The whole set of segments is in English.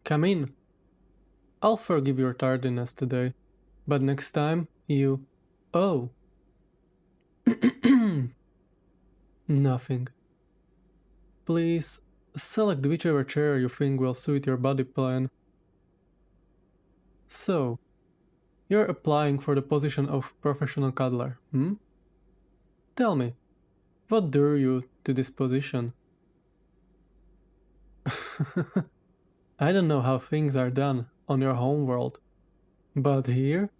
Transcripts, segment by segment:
Come in. I'll forgive your tardiness today, but next time you... Oh. Nothing. Please, select whichever chair you think will suit your body plan. So, you're applying for the position of professional cuddler, hmm? Tell me, what drew you to this position? I don't know how things are done on your home world, but here,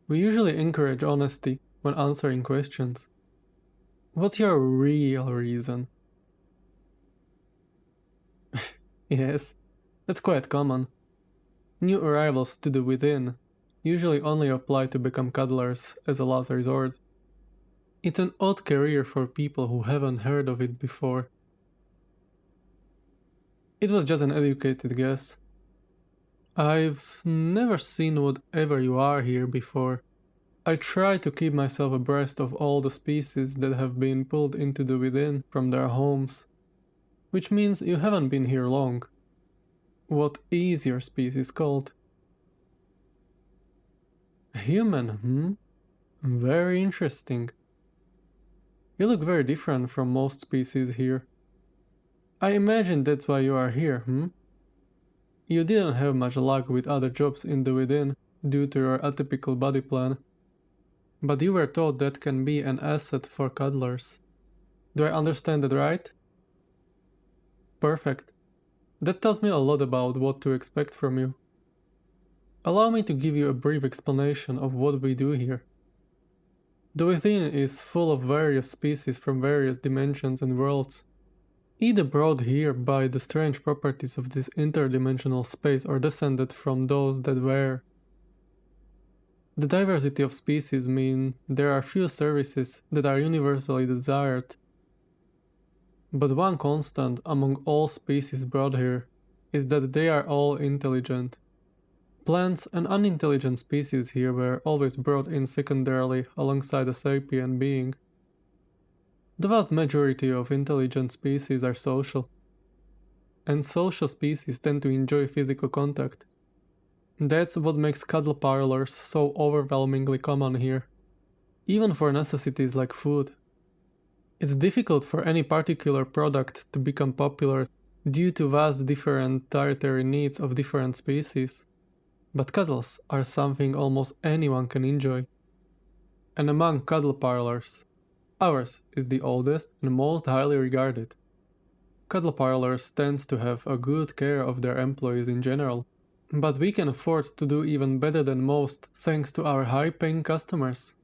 we usually encourage honesty when answering questions. What's your real reason? Yes, that's quite common. New arrivals to the within usually only apply to become cuddlers as a last resort. It's an odd career for people who haven't heard of it before. It was just an educated guess. I've never seen whatever you are here before. I try to keep myself abreast of all the species that have been pulled into the within from their homes, which means you haven't been here long. What is your species called? Human, Very interesting. You look very different from most species here. I imagine that's why you are here, You didn't have much luck with other jobs in the within due to your atypical body plan. But you were told that can be an asset for cuddlers. Do I understand that right? Perfect. That tells me a lot about what to expect from you. Allow me to give you a brief explanation of what we do here. The within is full of various species from various dimensions and worlds, either brought here by the strange properties of this interdimensional space or descended from those that were. The diversity of species mean there are few services that are universally desired. But one constant among all species brought here is that they are all intelligent. Plants and unintelligent species here were always brought in secondarily alongside a sapient being. The vast majority of intelligent species are social, and social species tend to enjoy physical contact. That's what makes cuddle parlors so overwhelmingly common here, even for necessities like food. It's difficult for any particular product to become popular due to vast different dietary needs of different species, but cuddles are something almost anyone can enjoy. And among cuddle parlors, ours is the oldest and most highly regarded. Cuddle parlors tends to have a good care of their employees in general, but we can afford to do even better than most thanks to our high-paying customers.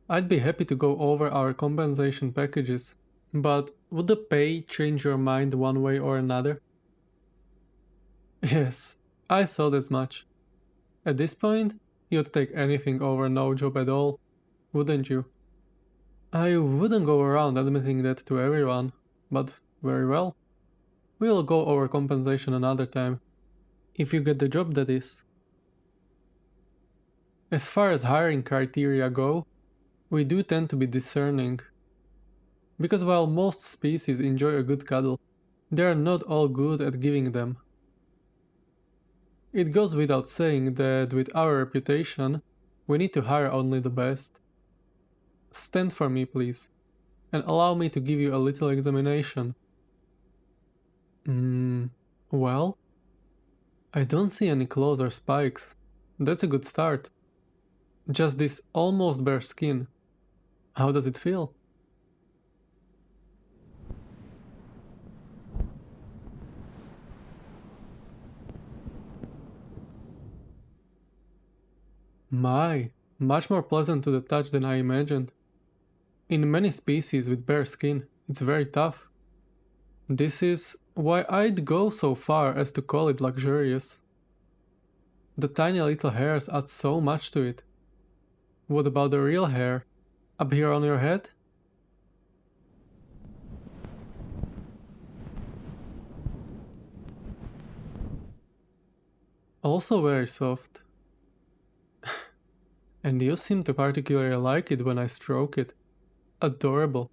I'd be happy to go over our compensation packages, but would the pay change your mind one way or another? Yes, I thought as much. At this point, you'd take anything over no job at all, wouldn't you? I wouldn't go around admitting that to everyone, but very well. We'll go over compensation another time. If you get the job, that is. As far as hiring criteria go, we do tend to be discerning. Because while most species enjoy a good cuddle, they are not all good at giving them. It goes without saying that with our reputation, we need to hire only the best. Stand for me, please, and allow me to give you a little examination. Well, I don't see any claws or spikes. That's a good start. Just this almost bare skin. How does it feel? Much more pleasant to the touch than I imagined. In many species with bare skin, it's very tough. This is why I'd go so far as to call it luxurious. The tiny little hairs add so much to it. What about the real hair? Up here on your head? Also very soft. And you seem to particularly like it when I stroke it. Adorable.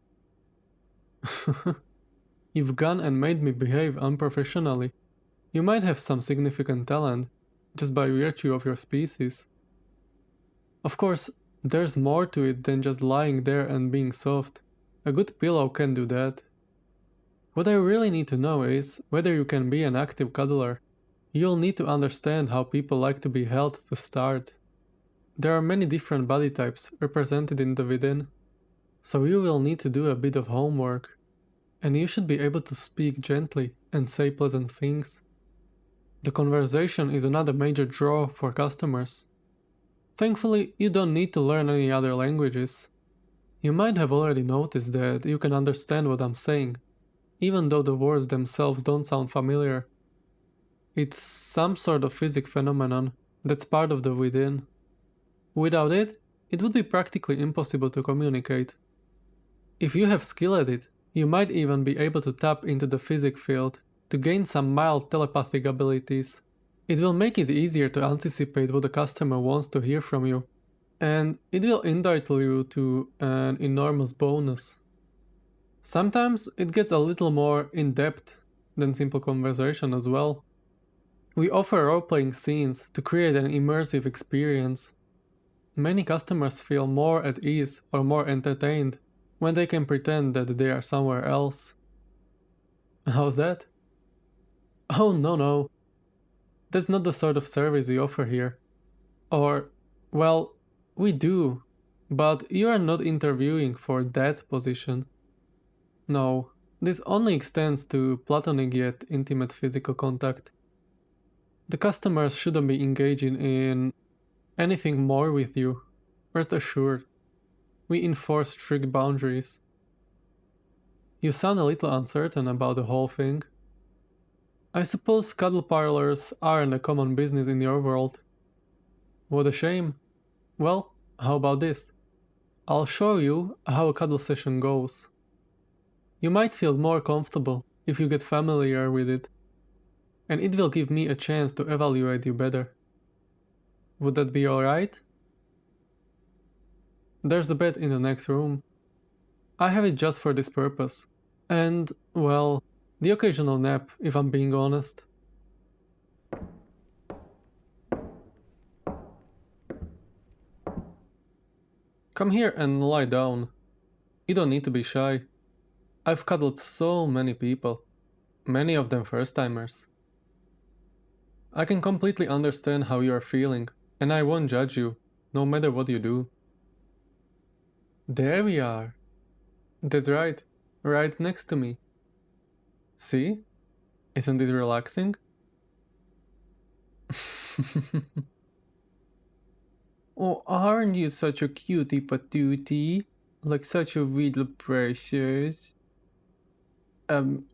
You've gone and made me behave unprofessionally. You might have some significant talent, just by virtue of your species. Of course, there's more to it than just lying there and being soft. A good pillow can do that. What I really need to know is whether you can be an active cuddler. You'll need to understand how people like to be held to start. There are many different body types represented in the within, so you will need to do a bit of homework. And you should be able to speak gently and say pleasant things. The conversation is another major draw for customers. Thankfully, you don't need to learn any other languages. You might have already noticed that you can understand what I'm saying, even though the words themselves don't sound familiar. It's some sort of physic phenomenon that's part of the within. Without it, it would be practically impossible to communicate. If you have skill at it, you might even be able to tap into the physic field to gain some mild telepathic abilities. It will make it easier to anticipate what the customer wants to hear from you, and it will entitle you to an enormous bonus. Sometimes it gets a little more in-depth than simple conversation as well. We offer role-playing scenes to create an immersive experience. Many customers feel more at ease or more entertained when they can pretend that they are somewhere else. How's that? Oh no, that's not the sort of service we offer here. Or, well, we do, but you are not interviewing for that position. No, this only extends to platonic yet intimate physical contact. The customers shouldn't be engaging in anything more with you. Rest assured, we enforce strict boundaries. You sound a little uncertain about the whole thing. I suppose cuddle parlors aren't a common business in your world. What a shame. Well, how about this? I'll show you how a cuddle session goes. You might feel more comfortable if you get familiar with it, and it will give me a chance to evaluate you better. Would that be alright? There's a bed in the next room. I have it just for this purpose. And, well, the occasional nap, if I'm being honest. Come here and lie down. You don't need to be shy. I've cuddled so many people, many of them first-timers. I can completely understand how you are feeling, and I won't judge you, no matter what you do. There we are. That's right next to me. See? Isn't it relaxing? Oh, aren't you such a cutie patootie? Like such a little precious. Um.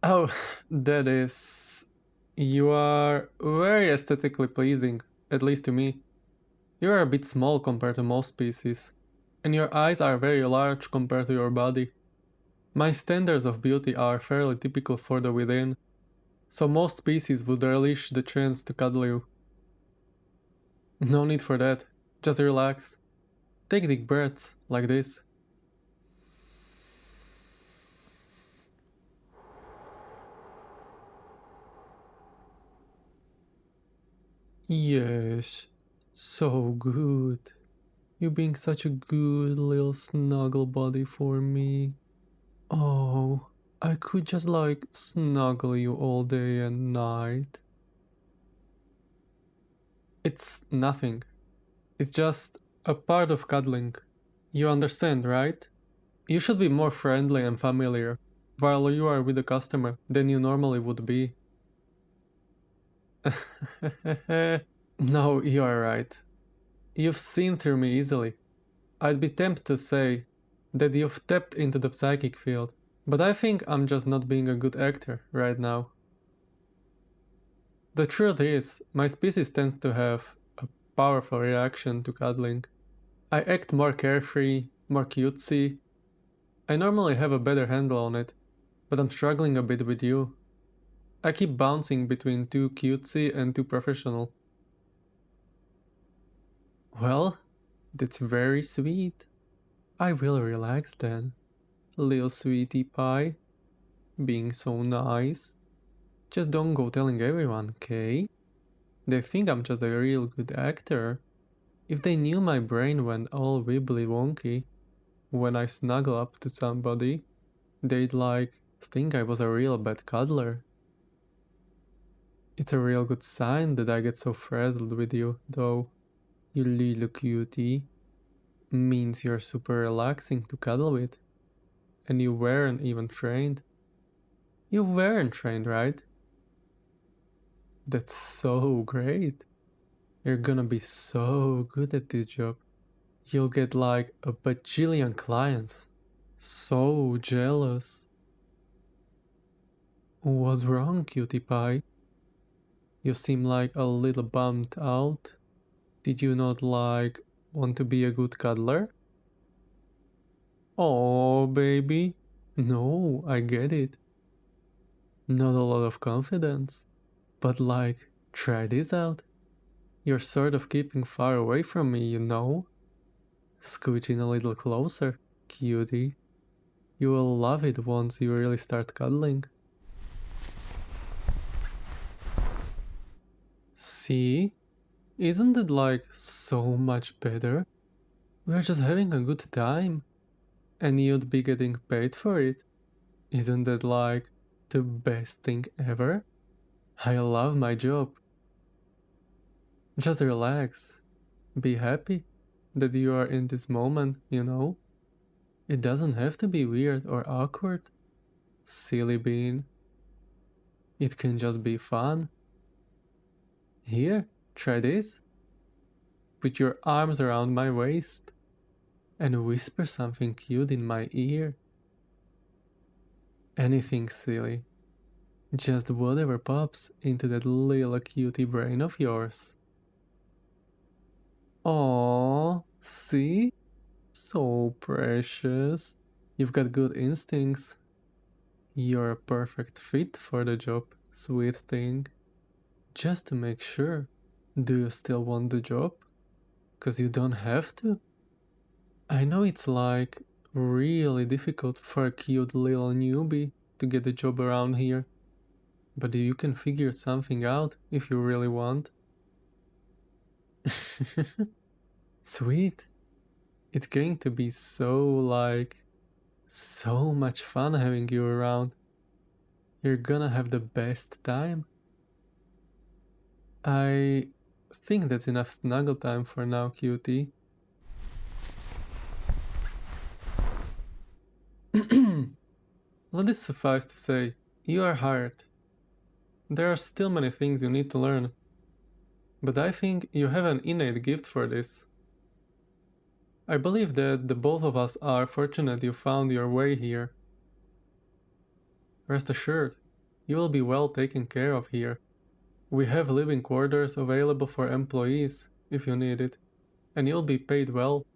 Oh, that is. You are very aesthetically pleasing, at least to me. You are a bit small compared to most species, and your eyes are very large compared to your body. My standards of beauty are fairly typical for the within, so most species would relish the chance to cuddle you. No need for that, just relax. Take deep breaths, like this. Yes, so good. You being such a good little snuggle buddy for me. Oh, I could just like snuggle you all day and night. It's nothing. It's just a part of cuddling. You understand, right? You should be more friendly and familiar while you are with the customer than you normally would be. No, you are right. You've seen through me easily. I'd be tempted to say that you've tapped into the psychic field, but I think I'm just not being a good actor right now. The truth is, my species tends to have a powerful reaction to cuddling. I act more carefree, more cutesy. I normally have a better handle on it, but I'm struggling a bit with you. I keep bouncing between too cutesy and too professional. Well, that's very sweet. I will relax then, little sweetie pie, being so nice. Just don't go telling everyone, okay? They think I'm just a real good actor. If they knew my brain went all wibbly wonky when I snuggle up to somebody, they'd think I was a real bad cuddler. It's a real good sign that I get so frazzled with you, though. You little cutie. Means you're super relaxing to cuddle with. And you weren't even trained. You weren't trained, right? That's so great. You're gonna be so good at this job. You'll get like a bajillion clients. So jealous. What's wrong, cutie pie? You seem like a little bummed out. Did you not want to be a good cuddler? Oh, baby. No, I get it. Not a lot of confidence. But try this out. You're sort of keeping far away from me, you know? Scooch in a little closer, cutie. You will love it once you really start cuddling. See? Isn't it so much better? We're just having a good time. And you'd be getting paid for it. Isn't that the best thing ever? I love my job. Just relax. Be happy that you are in this moment, you know? It doesn't have to be weird or awkward. Silly bean. It can just be fun. Here, try this. Put your arms around my waist and whisper something cute in my ear. Anything silly. Just whatever pops into that little cutie brain of yours. Aww, see? So precious. You've got good instincts. You're a perfect fit for the job, sweet thing. Just to make sure, do you still want the job? 'Cause you don't have to. I know it's really difficult for a cute little newbie to get a job around here, but you can figure something out if you really want. Sweet. It's going to be so much fun having you around. You're gonna have the best time. I think that's enough snuggle time for now, cutie. Let it suffice to say, you are hired. There are still many things you need to learn, but I think you have an innate gift for this. I believe that the both of us are fortunate you found your way here. Rest assured, you will be well taken care of here. We have living quarters available for employees if you need it, and you'll be paid well.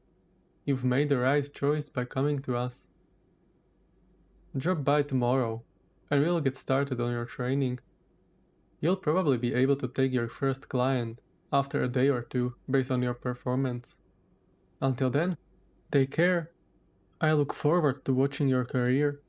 You've made the right choice by coming to us. Drop by tomorrow, and we'll get started on your training. You'll probably be able to take your first client after a day or two based on your performance. Until then, take care. I look forward to watching your career.